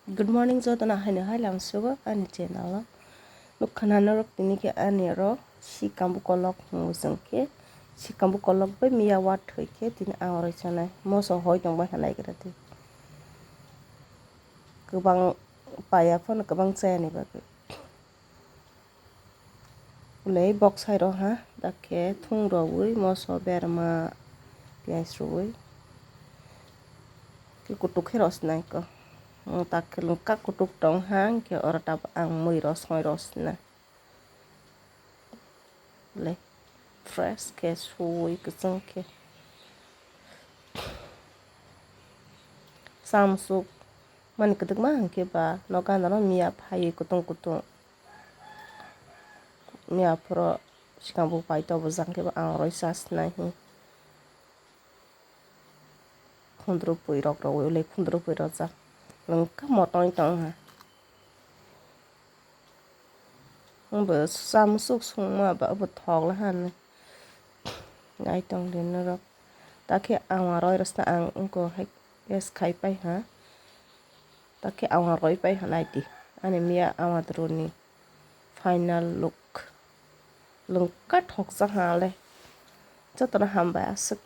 Good morning zo tana hai lam sugo ani channel lo khana rok tini ke ani ro Sikambuk Kolok musang ke Sikambuk Kolok bai Muya wat thoi ke tini ang roi chana moso hoi dong bai halai grati kubang paya phone kubang chani ba ulei box hai ro ha dake thung ro ui moso berma piais ro ui ki kutuk heros nai ko tak lengkap kutuk dong hang ke ora tap ang mui ros hoi ros na le fresh ke sui ke sung ke samsuk man ketuk mang ke ba no kan no Muya phai kutung Muya pro Sikambuk pai to bozang ke ba ang roi sas na hi Auandru pui rok ro le Auandru pui ro za lengkap motong tong ha bữa samsuk sung ma ba bật thọc là han ngay tong đến nó rok ta khi ang roi rasta ang ko hay yes khai pai ha ta khi ang roi pai ha nai ti ani Muya Auandru ni final look lengkap thok sa ha le cho tao ham ba sức